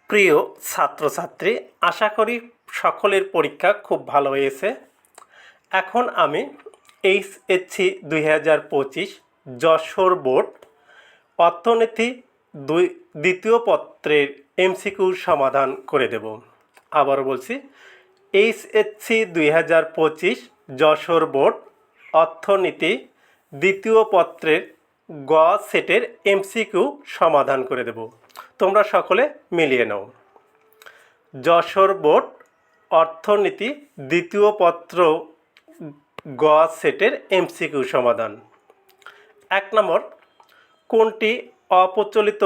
প্রিয় ছাত্রছাত্রী, আশা করি সকলের পরীক্ষা খুব ভালো হয়েছে। এখন আমি এইচএসসি 2025 যশোর বোর্ড অর্থনীতি দ্বিতীয় পত্রের এমসিকিউ সমাধান করে দেব। আবার বলছি, এইচএসসি 2025 যশোর বোর্ড অর্থনীতি দ্বিতীয় পত্রের গ সেটের এমসিকিউ সমাধান করে দেব। তোমরা সকলে মিলিয়ে নাও। যশোর বোর্ড অর্থনীতি দ্বিতীয় পত্র গ সেটের এমসিকিউ সমাধান। 1 নম্বর, কোনটি অপ্রচলিত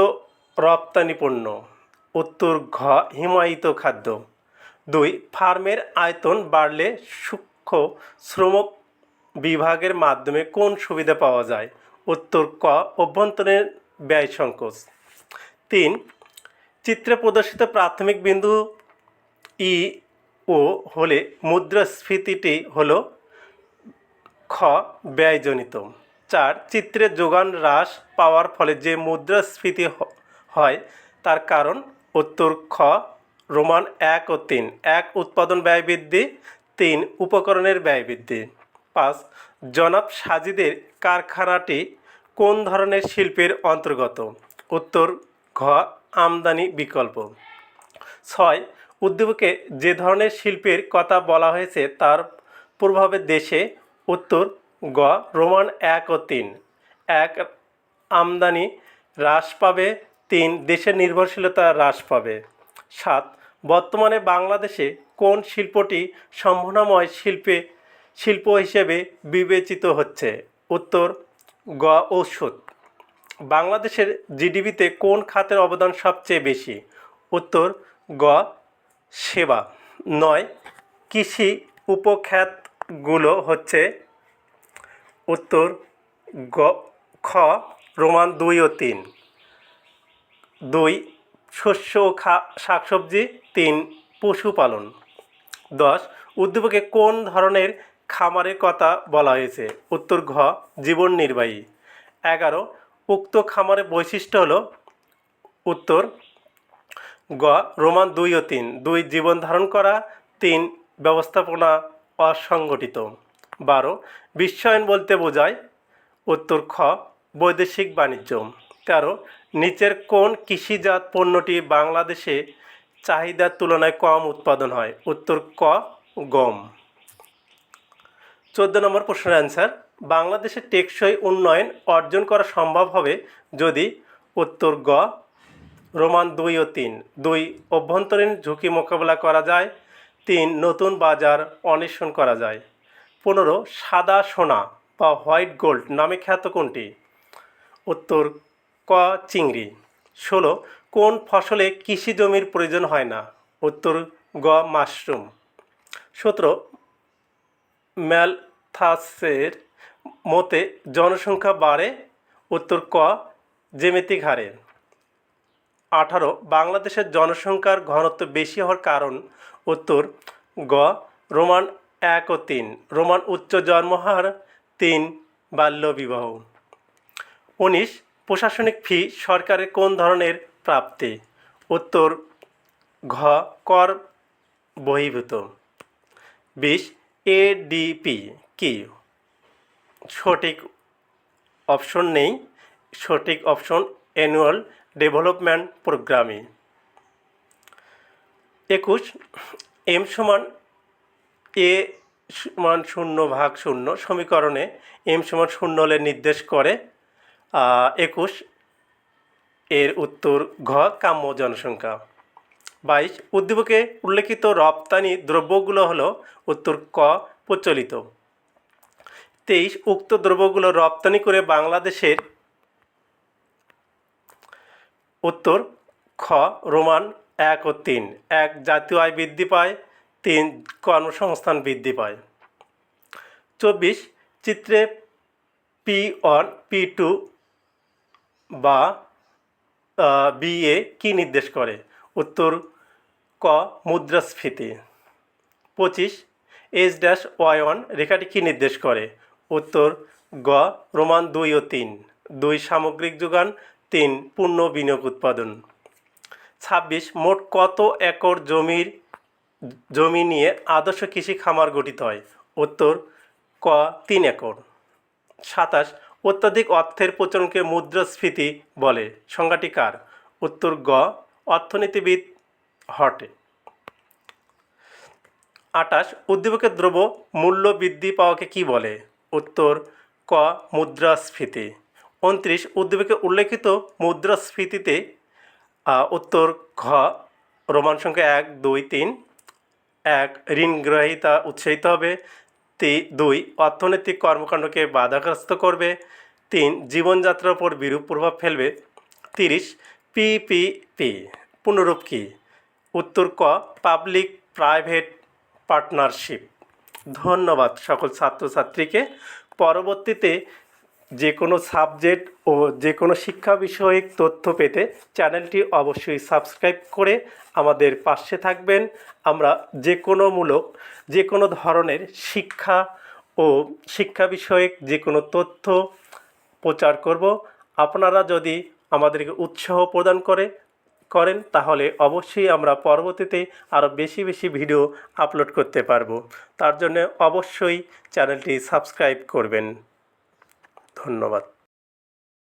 রপ্তানি পণ্য? উত্তর ঘ, হিমায়িত খাদ্য। 2, ফার্মের আয়তন বাড়লে সূক্ষ্ম শ্রম বিভাগের মাধ্যমে কোন সুবিধা পাওয়া যায়? উত্তর ক, অভ্যন্তরীণ ব্যয় সংকোচ। 3, চিত্রে প্রদর্শিত প্রাথমিক বিন্দু ই ও হলে মুদ্রাস্ফীতিটি হলো খ, ব্যয়জনিত। 4, চিত্রে যোগান হ্রাস পাওয়ার ফলে যে মুদ্রাস্ফীতি হয় তার কারণ? উত্তর খ, রোমান 1 ও 3। 1, উৎপাদন ব্যয় বৃদ্ধি। 3, উপকরণের ব্যয় বৃদ্ধি। 5, জনাব সাজিদের কারখানাটি কোন ধরনের শিল্পের অন্তর্গত? উত্তর ঘ, আমদানি বিকল্প। 6, উদ্দীপকে যে ধরনের শিল্পের কথা বলা হয়েছে তার প্রভাবে দেশে? উত্তর গ, রোমান 1 ও 3। 1, আমদানি হ্রাস পাবে। 3, দেশের নির্ভরশীলতা হ্রাস পাবে। 7, বর্তমানে বাংলাদেশে কোন শিল্পটি সম্ভাবনাময় শিল্প হিসেবে বিবেচিত হচ্ছে? উত্তর গ, ঔষধ। বাংলাদেশের জিডিপিতে কোন খাতের অবদান সবচেয়ে বেশি? উত্তর গ, সেবা। 9, কৃষি উপখাতগুলো হচ্ছে? উত্তর গ, খ, রোমান 2 ও 3। 2, শস্য ও শাকসবজি। 3, পশুপালন। 10, উদ্দীপকে কোন ধরনের খামারের কথা বলা হয়েছে? উত্তর ঘ, জীবন নির্বাহী। 11, উক্ত খামারের বৈশিষ্ট্য হলো? উত্তর গ, রোমান 2 ও 3। 2, জীবন ধারণ করা। 3, ব্যবস্থাপনা অসংগঠিত। 12, বিশ্বায়ন বলতে বোঝায়? উত্তর খ, বৈদেশিক বাণিজ্য। 13, নিচের কোন কৃষিজাত পণ্যটি বাংলাদেশে চাহিদার তুলনায় কম উৎপাদন হয়? উত্তর ক, গম। 14 নম্বর প্রশ্নের অ্যান্সার, বাংলাদেশের টেকসই উন্নয়ন অর্জন করা সম্ভব হবে যদি? উত্তর গ, রোমান 2 ও 3। 2, অভ্যন্তরীণ ঝুঁকি মোকাবেলা করা যায়। 3, নতুন বাজার অন্বেষণ করা যায়। 15, সাদা সোনা বা হোয়াইট গোল্ড নামে খ্যাত কোনটি? উত্তর ক, চিংড়ি। 16, কোন ফসলে কৃষি জমির প্রয়োজন হয় না? উত্তর গ, মাশরুম। 17, ম্যালথাসের মতে জনসংখ্যা বাড়ে? উত্তর ক, জ্যামিতিক হারে। 18, বাংলাদেশের জনসংখ্যার ঘনত্ব বেশি হওয়ার কারণ? উত্তর গ, রোমান 1 ও 3। রোমান উচ্চ জন্মহার। 3, বাল্যবিবাহ। 19, প্রশাসনিক ফি সরকারের কোন ধরনের প্রাপ্তি? উত্তর ঘ, কর বহির্ভূত। 20, এডিপি কি? সঠিক অপশন নেই। সঠিক অপশন অ্যানুয়াল ডেভেলপমেন্ট প্রোগ্রামে। 21, এম সমান এ সমান 0/0 সমীকরণে এম সমান 0 হলে নির্দেশ করে? 21, এর উত্তর ঘ, কাম্য জনসংখ্যা। 22, উদ্দীপকে উল্লেখিত রপ্তানি দ্রব্যগুলো হলো? উত্তর ক, প্রচলিত। 23, উক্ত দ্রব্যগুলো রপ্তানি করে বাংলাদেশের? উত্তর খ, রোমান 1 ও 3। 1, জাতীয় আয় বৃদ্ধি পায়। 3, কর্মসংস্থান বৃদ্ধি পায়। 24, চিত্রে P1 P2 বা BA কি নির্দেশ করে? উত্তর ক, মুদ্রাস্ফীতি। 25, H-Y1 রেখাটি কি নির্দেশ করে? উত্তর গ, রোমান 2 ও 3। 2, সামগ্রিক যোগান। 3, পূর্ণ বিনিয়োগ উৎপাদন। 26 মোট কত একর জমি নিয়ে আদর্শ কৃষি খামার গঠিত হয়? উত্তর ক 3 একর। 27 অত্যাধিক অর্থের প্রচলনকে মুদ্রাস্ফীতি বলে, সংজ্ঞাটি কার? উত্তর গ অর্থনীতিবিদ হটে। 28 উদ্দীপকের দ্রব্য মূল্য বৃদ্ধি পাওয়াকে কি বলে? উত্তর ক মুদ্রাস্ফীতি। 29 উদ্দীপকে উল্লেখিত মুদ্রাস্ফীতিতে উত্তর ঘ রোমান সংখ্যা 1 2 3। 1 ঋণ গ্রহীতা উৎসাহিত হবে। 2 অর্থনৈতিক কর্মকাণ্ডকে বাধাগ্রস্ত করবে। 3 জীবনযাত্রার উপর বিরূপ প্রভাব ফেলবে। 30 পিপিপি পুনরূপ কি? উত্তর ক পাবলিক প্রাইভেট পার্টনারশিপ। ধন্যবাদ সকল ছাত্রছাত্রীকে। পরবর্তীতে যে কোনো সাবজেক্ট ও যে কোনো শিক্ষা বিষয়ক তথ্য পেতে চ্যানেলটি অবশ্যই সাবস্ক্রাইব করে আমাদের পাশে থাকবেন। আমরা যে কোনো ধরনের শিক্ষা ও শিক্ষা বিষয়ক যে কোনো তথ্য প্রচার করব। আপনারা যদি আমাদেরকে উৎসাহ প্রদান করেন তাহলে অবশ্যই আমরা পরবর্তীতে আরও বেশি বেশি ভিডিও আপলোড করতে পারবো। তার জন্য অবশ্যই চ্যানেলটি সাবস্ক্রাইব করবেন। ধন্যবাদ।